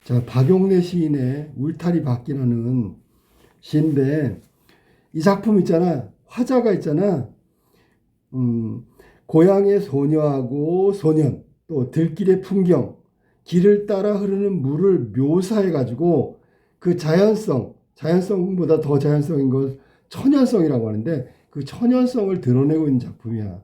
자, 박용래 시인의 울타리 밖이라는 시인데, 이 작품 있잖아. 화자가 있잖아. 고향의 소녀하고 소년, 또 들길의 풍경, 길을 따라 흐르는 물을 묘사해 가지고 그 자연성보다 더 자연성인 것 천연성이라고 하는데, 그 천연성을 드러내고 있는 작품이야.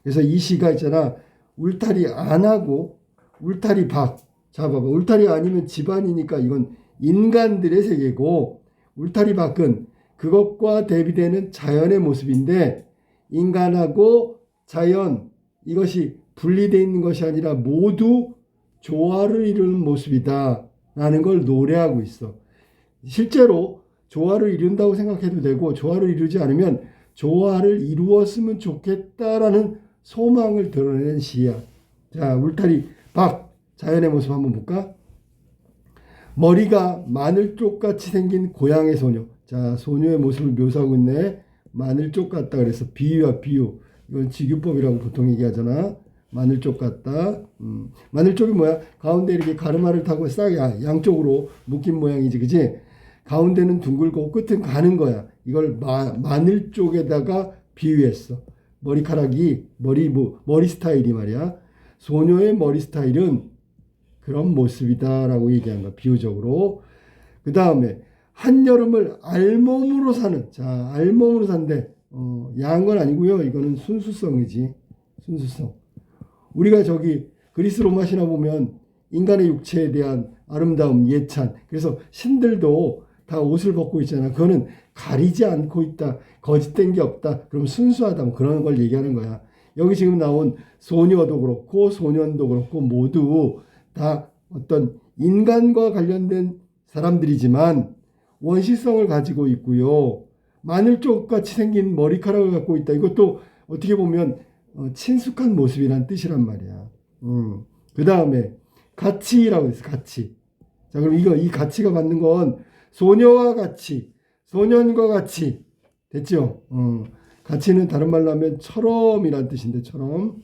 그래서 이 시가 있잖아. 울타리 안하고 울타리 밖. 자, 봐봐. 울타리 아니면 집안이니까 이건 인간들의 세계고, 울타리 밖은 그것과 대비되는 자연의 모습인데, 인간하고 자연, 이것이 분리되어 있는 것이 아니라 모두 조화를 이루는 모습이다 라는 걸 노래하고 있어. 실제로 조화를 이룬다고 생각해도 되고, 조화를 이루지 않으면 조화를 이루었으면 좋겠다라는 소망을 드러내는 시야. 자, 울타리 밖 자연의 모습 한번 볼까? 머리가 마늘쪽같이 생긴 고향의 소녀. 자, 소녀의 모습을 묘사하고 있네. 마늘쪽 같다 그래서 비유야, 비유. 이건 직유법이라고 보통 얘기하잖아. 마늘쪽 같다. 마늘쪽이 뭐야? 가운데 이렇게 가르마를 타고 싹 양쪽으로 묶인 모양이지, 그지? 가운데는 둥글고 끝은 가는 거야. 이걸 마늘 쪽에다가 비유했어. 머리카락이 머리 스타일이 말이야. 소녀의 머리 스타일은 그런 모습이다라고 얘기한 거야. 비유적으로. 그 다음에 한여름을 알몸으로 사는. 자, 알몸으로 산대. 야한 건 아니고요. 이거는 순수성이지. 순수성. 우리가 저기 그리스 로마 신화 보면 인간의 육체에 대한 아름다움, 예찬. 그래서 신들도 다 옷을 벗고 있잖아. 그거는 가리지 않고 있다. 거짓된 게 없다. 그럼 순수하다. 뭐 그런 걸 얘기하는 거야. 여기 지금 나온 소녀도 그렇고 소년도 그렇고 모두 다 어떤 인간과 관련된 사람들이지만 원시성을 가지고 있고요. 마늘쪽같이 생긴 머리카락을 갖고 있다. 이것도 어떻게 보면 친숙한 모습이란 뜻이란 말이야. 그 다음에 가치라고 했어. 가치. 자, 그럼 이 가치가 받는 건 소녀와 같이, 소년과 같이 됐죠? 가치는 다른 말로 하면 처럼이란 뜻인데 처럼.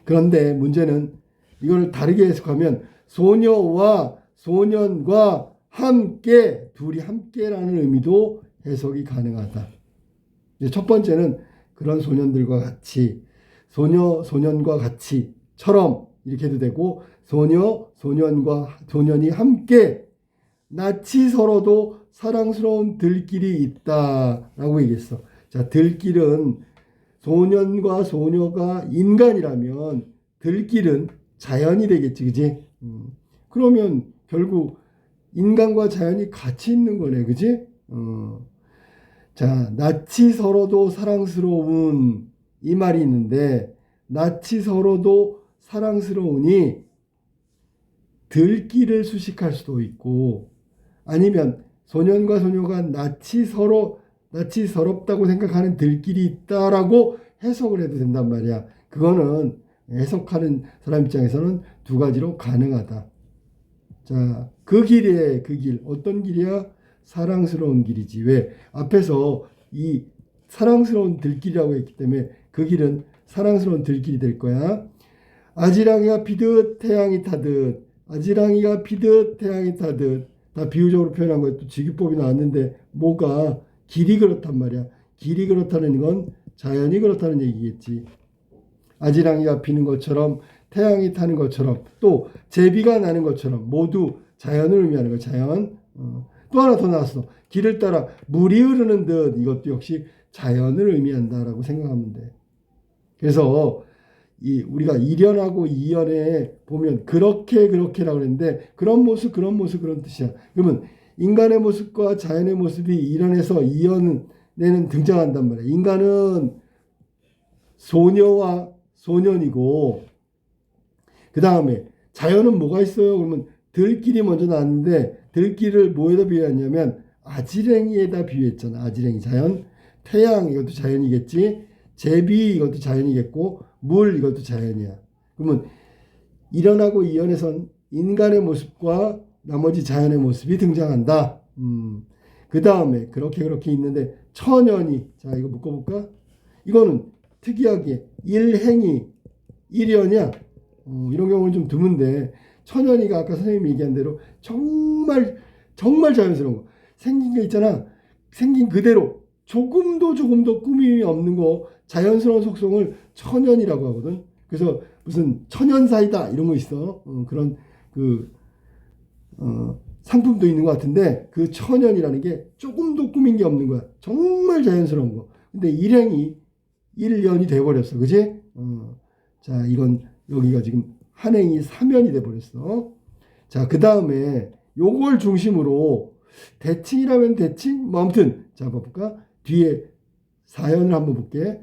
그런데 문제는 이걸 다르게 해석하면 소녀와 소년과 함께, 둘이 함께라는 의미도 해석이 가능하다. 이제 첫 번째는 그런 소년들과 같이, 소년과 같이처럼 이렇게 해도 되고, 소년이 함께 낯이 서로도 사랑스러운 들길이 있다라고 얘기했어. 자, 들길은 소년과 소녀가 인간이라면 들길은 자연이 되겠지, 그지? 그러면 결국 인간과 자연이 같이 있는 거네, 그지? 자, 낯이 서로도 사랑스러운 이 말이 있는데, 낯이 서로도 사랑스러우니 들길을 수식할 수도 있고, 아니면 소년과 소녀가 낯이 서럽다고 생각하는 들길이 있다라고 해석을 해도 된단 말이야. 그거는 해석하는 사람 입장에서는 두 가지로 가능하다. 자, 그 길. 어떤 길이야? 사랑스러운 길이지. 왜? 앞에서 이 사랑스러운 들길이라고 했기 때문에 그 길은 사랑스러운 들길이 될 거야. 아지랑이가 피듯 태양이 타듯. 아지랑이가 피듯 태양이 타듯. 다 비유적으로 표현한 것도 직유법이 나왔는데 뭐가 길이 그렇단 말이야. 길이 그렇다는 건 자연이 그렇다는 얘기겠지. 아지랑이가 피는 것처럼 태양이 타는 것처럼 또 제비가 나는 것처럼 모두 자연을 의미하는 거야. 자연. 또 하나 더 나왔어. 길을 따라 물이 흐르는 듯. 이것도 역시 자연을 의미한다라고 생각하면 돼. 그래서 우리가 1연하고 2연에 보면 그렇게라고 그랬는데 그런 모습 그런 뜻이야. 그러면 인간의 모습과 자연의 모습이 1연에서 2연에는 등장한단 말이야. 인간은 소녀와 소년이고 그 다음에 자연은 뭐가 있어요? 그러면 들길이 먼저 나왔는데 들길을 뭐에다 비유했냐면 아지랭이에다 비유했잖아. 아지랭이 자연. 태양 이것도 자연이겠지. 제비 이것도 자연이겠고 물 이것도 자연이야. 그러면 1연하고 2연에선 인간의 모습과 나머지 자연의 모습이 등장한다. 그 다음에 그렇게 있는데 천연이 자 이거 묶어볼까? 이거는 특이하게 일행이 1연이야. 이런 경우는 좀 드문데 천연이가 아까 선생님이 얘기한 대로 정말 정말 자연스러운 거. 생긴 게 있잖아. 생긴 그대로 조금도 꾸밈이 없는 거, 자연스러운 속성을 천연이라고 하거든. 그래서 무슨 천연사이다 이런 거 있어. 그런 그 상품도 있는 것 같은데, 그 천연이라는 게 조금도 꾸민 게 없는 거야. 정말 자연스러운 거. 근데 일행이 1년이 돼버렸어. 그지? 자, 이건 여기가 지금 한행이 사면이 돼버렸어. 자, 그 다음에 요걸 중심으로 대칭이라면 대칭? 뭐 아무튼 자, 봐볼까? 뒤에 사연을 한번 볼게.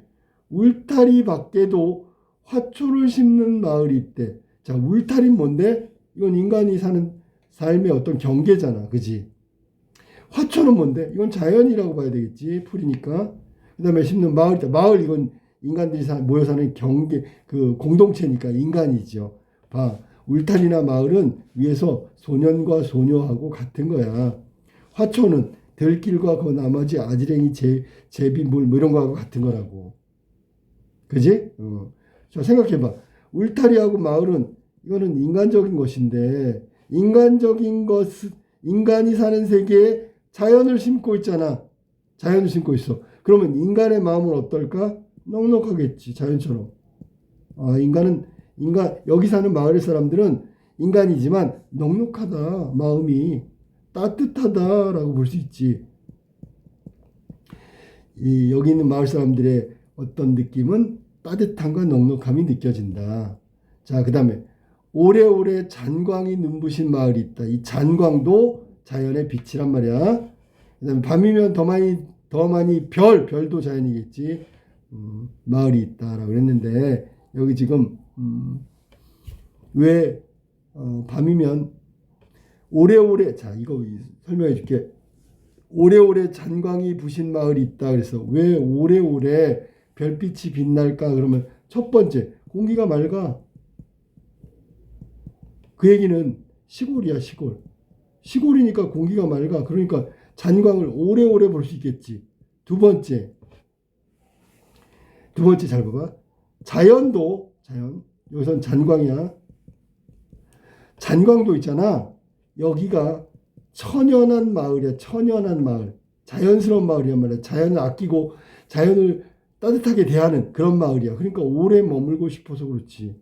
울타리 밖에도 화초를 심는 마을이 있대. 자, 울타리는 뭔데? 이건 인간이 사는 삶의 어떤 경계잖아. 그지? 화초는 뭔데? 이건 자연이라고 봐야 되겠지. 풀이니까. 그 다음에 심는 마을, 마을 이건 인간들이 모여 사는 경계, 그 공동체니까 인간이죠. 봐. 울타리나 마을은 위에서 소년과 소녀하고 같은 거야. 화초는 들길과 그 나머지 아지랭이 제비물 뭐 이런 거하고 같은 거라고. 그지? 자, 생각해봐. 울타리하고 마을은 이거는 인간적인 것인데, 인간적인 것은 인간이 사는 세계에 자연을 심고 있잖아. 자연을 심고 있어. 그러면 인간의 마음은 어떨까? 넉넉하겠지. 자연처럼. 여기 사는 마을의 사람들은 인간이지만 넉넉하다. 마음이 따뜻하다라고 볼 수 있지. 여기 있는 마을 사람들의 어떤 느낌은 따뜻함과 넉넉함이 느껴진다. 자, 그 다음에 오래오래 잔광이 눈부신 마을이 있다. 이 잔광도 자연의 빛이란 말이야. 그 다음에 밤이면 더 많이 별도 자연이겠지. 마을이 있다라고 그랬는데, 여기 지금 왜 밤이면 오래오래, 자, 이거 설명해 줄게. 오래오래 잔광이 부신 마을이 있다. 그래서 왜 오래오래 별빛이 빛날까? 그러면 첫 번째, 공기가 맑아. 그 얘기는 시골이야, 시골. 시골이니까 공기가 맑아. 그러니까 잔광을 오래오래 볼 수 있겠지. 두 번째 잘 봐봐. 자연. 여기선 잔광이야. 잔광도 있잖아. 여기가 천연한 마을이야. 천연한 마을. 자연스러운 마을이란 말이야. 자연을 아끼고 자연을 따뜻하게 대하는 그런 마을이야. 그러니까 오래 머물고 싶어서 그렇지.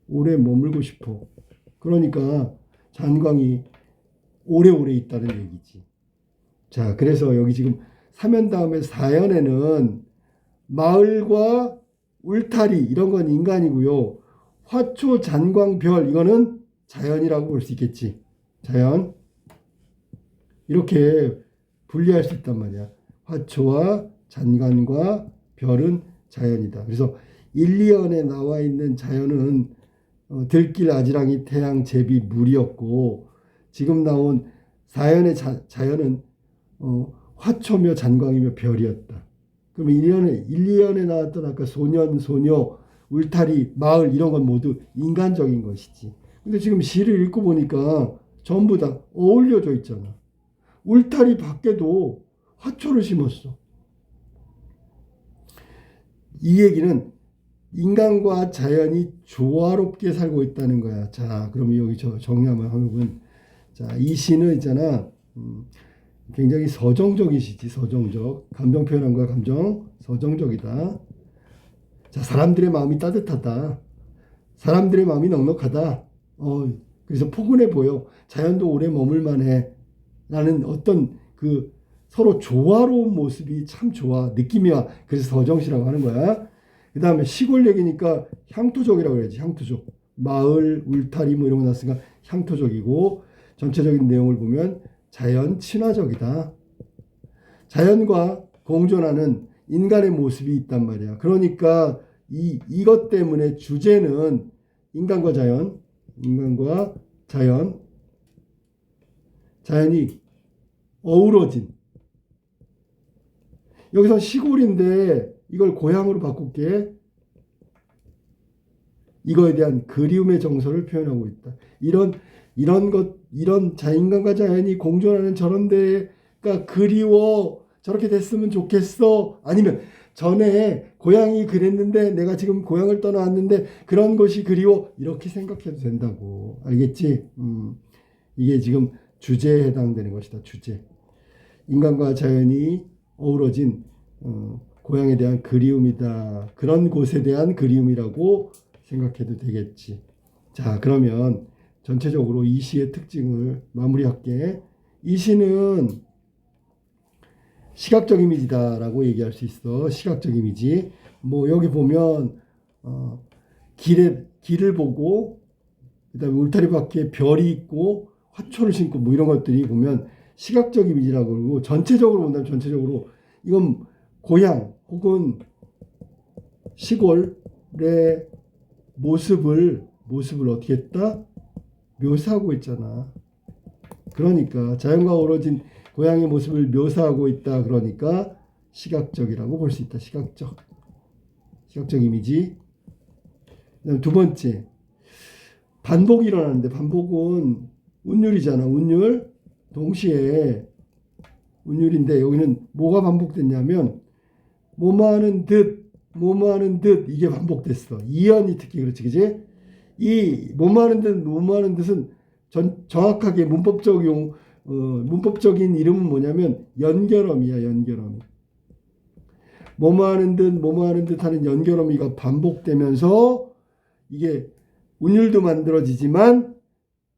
오래 머물고 싶어. 그러니까 잔광이 오래오래 있다는 얘기지. 자, 그래서 여기 지금 사면 다음에 사연에는 마을과 울타리 이런 건 인간이고요. 화초, 잔광, 별 이거는 자연이라고 볼 수 있겠지. 자연. 이렇게 분리할 수 있단 말이야. 화초와 잔광과 별은 자연이다. 그래서 1, 2연에 나와 있는 자연은 들길, 아지랑이, 태양, 제비, 물이었고, 지금 나온 4연의 자연은 화초며 잔광이며 별이었다. 그럼 1, 2연에 나왔던 아까 소년, 소녀, 울타리, 마을 이런 건 모두 인간적인 것이지. 근데 지금 시를 읽고 보니까 전부 다 어울려져 있잖아. 울타리 밖에도 화초를 심었어. 이 얘기는 인간과 자연이 조화롭게 살고 있다는 거야. 자, 그럼 여기 정리하면 하면, 자, 이 시는 있잖아. 굉장히 서정적인 시지. 서정적. 감정 표현함과 감정 서정적이다. 자, 사람들의 마음이 따뜻하다. 사람들의 마음이 넉넉하다. 그래서 포근해 보여. 자연도 오래 머물만해. 라는 어떤 그 서로 조화로운 모습이 참 좋아. 느낌이 와. 그래서 서정시라고 하는 거야. 그 다음에 시골 얘기니까 향토적이라고 그래야지. 향토적. 마을, 울타리 뭐 이런 거 났으니까 향토적이고, 전체적인 내용을 보면 자연 친화적이다. 자연과 공존하는 인간의 모습이 있단 말이야. 그러니까 이것 때문에 주제는 인간과 자연이 어우러진. 여기서 시골인데 이걸 고향으로 바꿀게. 이거에 대한 그리움의 정서를 표현하고 있다. 이런 인간과 자연이 공존하는 저런 데가 그리워. 저렇게 됐으면 좋겠어. 아니면 전에 고향이 그랬는데 내가 지금 고향을 떠나왔는데 그런 것이 그리워. 이렇게 생각해도 된다고. 알겠지? 이게 지금 주제에 해당되는 것이다. 주제. 인간과 자연이 어우러진 고향에 대한 그리움이다. 그런 곳에 대한 그리움이라고 생각해도 되겠지. 자, 그러면 전체적으로 이 시의 특징을 마무리할게. 이 시는 시각적 이미지다라고 얘기할 수 있어. 시각적 이미지. 뭐 여기 보면 길을 보고 그다음에 울타리 밖에 별이 있고 화초를 심고 뭐 이런 것들이 보면 시각적 이미지라고 그러고, 전체적으로 본다면 전체적으로 이건 고향 혹은 시골의 모습을 어떻게 했다? 묘사하고 있잖아. 그러니까 자연과 어우러진 고향의 모습을 묘사하고 있다. 그러니까 시각적이라고 볼 수 있다. 시각적 이미지. 그다음 두 번째, 반복이 일어나는데, 반복은 운율이잖아. 운율. 동시에 운율인데 여기는 뭐가 반복됐냐면 뭐뭐하는 듯 이게 반복됐어. 이연이 특히 그렇지, 그지? 이 뭐뭐하는 듯은 정확하게 문법적인 이름은 뭐냐면 연결어미야. 연결어미. 뭐뭐하는 듯 하는 연결어미가 반복되면서 이게 운율도 만들어지지만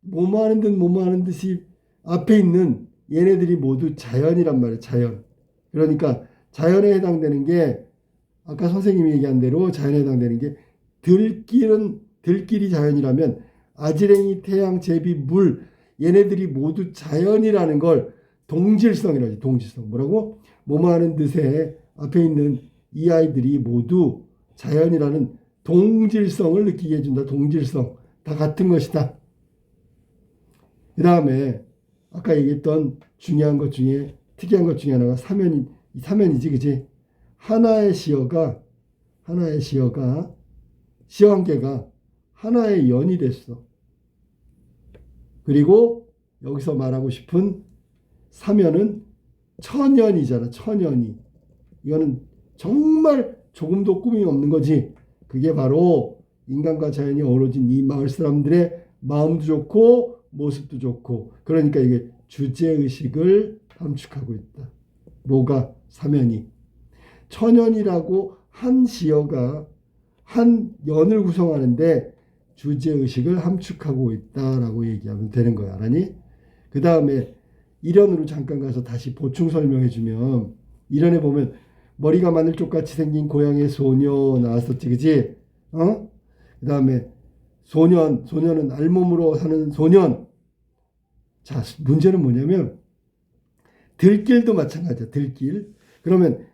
뭐뭐하는 듯이 앞에 있는 얘네들이 모두 자연이란 말이에요. 자연. 그러니까 자연에 해당되는 게 아까 선생님이 얘기한 대로 자연에 해당되는 게 들길이 자연이라면 아지랭이, 태양, 제비, 물 얘네들이 모두 자연이라는 걸 동질성이라고 하지. 동질성. 뭐라고? 뭐뭐하는 듯에 앞에 있는 이 아이들이 모두 자연이라는 동질성을 느끼게 해준다. 동질성. 다 같은 것이다. 그 다음에 아까 얘기했던 중요한 것 중에 특이한 것 중에 하나가 사면이지, 그지? 하나의 시어가 시어 한 개가 하나의 연이 됐어. 그리고 여기서 말하고 싶은 사면은 천연이잖아. 천연이. 이거는 정말 조금도 꿈이 없는 거지. 그게 바로 인간과 자연이 어우러진 이 마을 사람들의 마음도 좋고 모습도 좋고, 그러니까 이게 주제의식을 함축하고 있다. 뭐가? 사면이. 천연이라고 한 시어가 한 연을 구성하는데 주제의식을 함축하고 있다라고 얘기하면 되는 거야. 알았니? 그 다음에 일연으로 잠깐 가서 다시 보충 설명해 주면, 일연에 보면 머리가 마늘쪽같이 생긴 고향의 소녀 나왔었지, 그지? 그 다음에 소년은 알몸으로 사는 소년. 자, 문제는 뭐냐면 들길도 마찬가지야. 들길. 그러면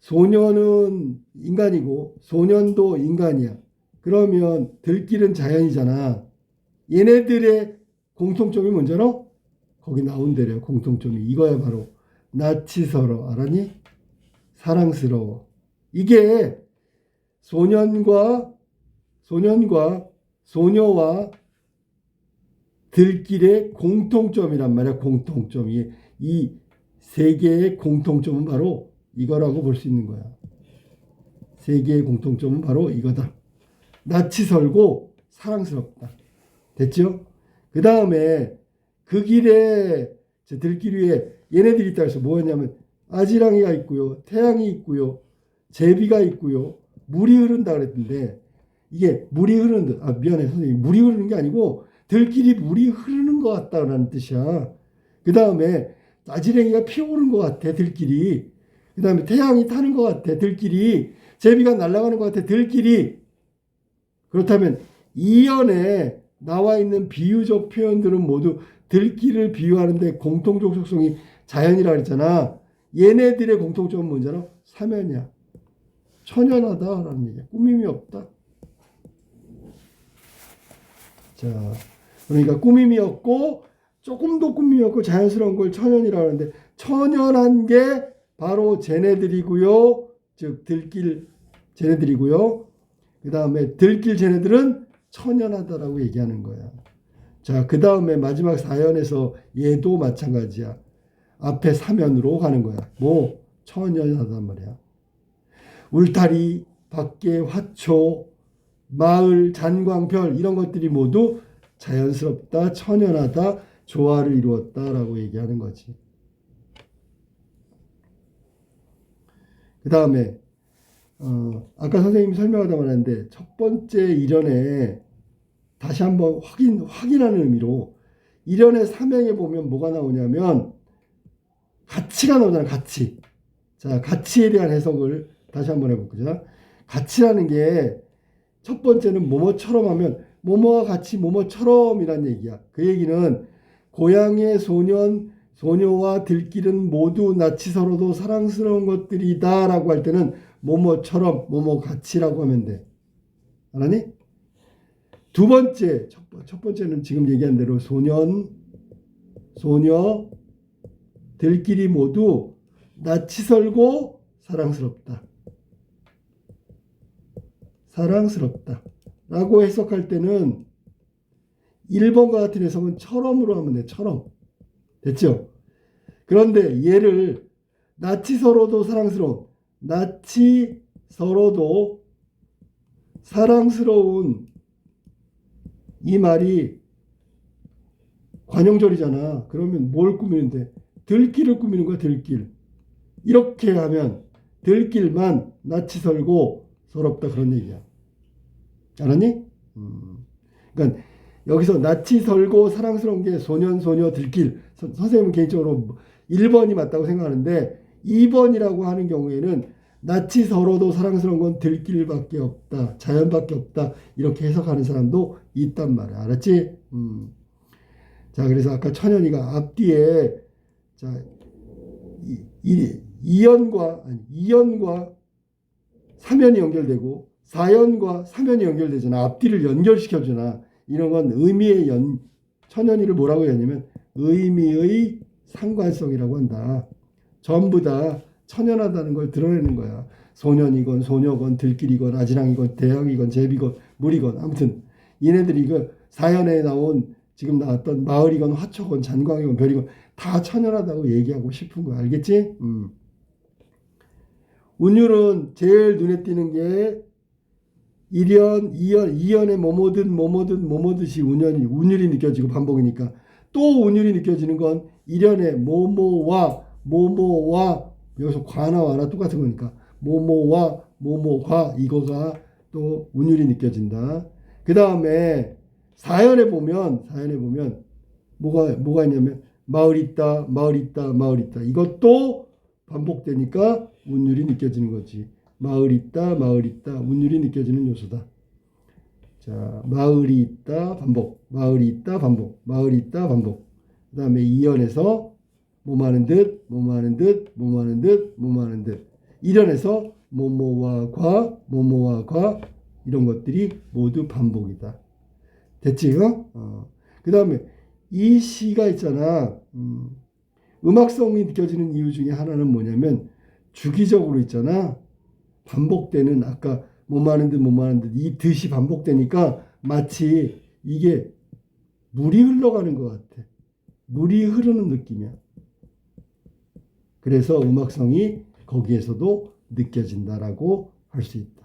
소년은 인간이고 소년도 인간이야. 그러면 들길은 자연이잖아. 얘네들의 공통점이 뭔지알아? 거기 나온 대로 공통점이 이거야. 바로 나치서러. 알았니? 사랑스러워. 이게 소년과 소녀와 들길의 공통점이란 말이야. 공통점이. 이 세 개의 공통점은 바로 이거라고 볼 수 있는 거야. 세 개의 공통점은 바로 이거다. 낯이 설고 사랑스럽다. 됐죠? 그 다음에 그 길에 들길 위에 얘네들이 있다 해서 뭐였냐면 아지랑이가 있고요. 태양이 있고요. 제비가 있고요. 물이 흐른다 그랬는데, 이게 물이 흐르는 미안해 선생님, 물이 흐르는 게 아니고 들길이 물이 흐르는 것 같다라는 뜻이야. 그 다음에 아지랭이가 피어오른 것 같아. 들길이. 그 다음에 태양이 타는 것 같아. 들길이. 제비가 날아가는 것 같아. 들길이. 그렇다면 이연에 나와 있는 비유적 표현들은 모두 들길을 비유하는데 공통적 속성이 자연이라 그랬잖아. 얘네들의 공통점은 뭔지알아? 사면이야. 천연하다라는 얘기야. 꾸밈이 없다. 자, 그러니까 꾸밈이 없고 조금도 꾸밈이 없고 자연스러운 걸 천연이라고 하는데, 천연한 게 바로 쟤네들이고요. 즉 들길 쟤네들이고요. 그 다음에 들길 쟤네들은 천연하다라고 얘기하는 거야. 자, 그 다음에 마지막 4연에서 얘도 마찬가지야. 앞에 사면으로 가는 거야. 뭐 천연하단 말이야. 울타리, 밖에 화초, 마을, 잔광별 이런 것들이 모두 자연스럽다, 천연하다, 조화를 이루었다라고 얘기하는 거지. 그 다음에 아까 선생님이 설명하다 말했는데 첫 번째 일연에 다시 한번 확인하는 의미로 일연의 삼행에 보면 뭐가 나오냐면 가치가 나오잖아. 가치. 자, 가치에 대한 해석을 다시 한번 해볼게요. 가치라는 게 첫 번째는 뭐뭐처럼 하면 뭐뭐와 같이 뭐뭐처럼이란 얘기야. 그 얘기는 고향의 소녀와 들길은 모두 나치서로도 사랑스러운 것들이다 라고 할 때는 뭐뭐처럼 뭐뭐같이라고 하면 돼. 알았니? 두 번째, 첫 번째는 지금 얘기한 대로 소녀, 들길이 모두 나치설고 사랑스럽다. 사랑스럽다. 라고 해석할 때는 1번과 같은 해석은 처럼으로 하면 돼. 처럼. 됐죠? 그런데 얘를 나치서로도 사랑스러운, 나치서로도 사랑스러운 이 말이 관용절이잖아. 그러면 뭘 꾸미는데? 들길을 꾸미는 거야. 들길. 이렇게 하면 들길만 나치설고 서럽다 그런 얘기야. 알았니? 그러니까 여기서 나치설고 사랑스러운 게 소녀 들길. 선생님은 개인적으로 1번이 맞다고 생각하는데 2번이라고 하는 경우에는 나치서로도 사랑스러운 건 들길밖에 없다. 자연밖에 없다. 이렇게 해석하는 사람도 있단 말이야. 알았지? 자, 그래서 아까 천연이가 앞뒤에 자, 이연과 사면이 연결되고 사연과 사면이 연결되잖아. 앞뒤를 연결시켜주나. 이런 건 의미의 천연이를 뭐라고 했냐면 의미의 상관성이라고 한다. 전부 다 천연하다는 걸 드러내는 거야. 소년이건 소녀건 들길이건 아지랑이건 대학이건 제비건 물이건 아무튼 얘네들이 그 사연에 나온 지금 나왔던 마을이건 화초건 잔광이건 별이건 다 천연하다고 얘기하고 싶은 거야. 알겠지? 운율은 제일 눈에 띄는 게 1연, 2연, 2연의 뭐뭐듯이 운율이 느껴지고 반복이니까 또 운율이 느껴지는 건 1연의 뭐뭐와 여기서 과나 와나 똑같은 거니까 뭐뭐와 뭐뭐과 이거가 또 운율이 느껴진다. 그 다음에 사연에 보면 뭐가 있냐면 마을 있다. 이것도 반복되니까 운율이 느껴지는 거지. 마을 있다. 운율이 느껴지는 요소다. 자, 마을이 있다. 반복. 마을이 있다. 반복. 그 다음에 이연에서 뭐하는 듯. 1연에서 뭐뭐와 과 이런 것들이 모두 반복이다. 됐지? 그 다음에 이 시가 있잖아. 음악성이 느껴지는 이유 중에 하나는 뭐냐면 주기적으로 있잖아. 반복되는 아까 뭐하는 듯 이 듯이 반복되니까 마치 이게 물이 흘러가는 것 같아. 물이 흐르는 느낌이야. 그래서 음악성이 거기에서도 느껴진다라고 할 수 있다.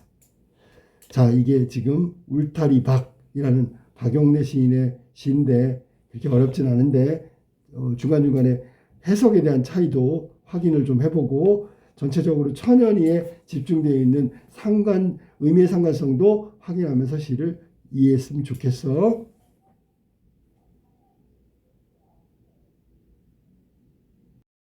자, 이게 지금 울타리박이라는 박용래 시인의 시인데 그렇게 어렵진 않은데 중간중간에 해석에 대한 차이도 확인을 좀 해보고 전체적으로 천연이에 집중되어 있는 의미의 상관성도 확인하면서 시를 이해했으면 좋겠어.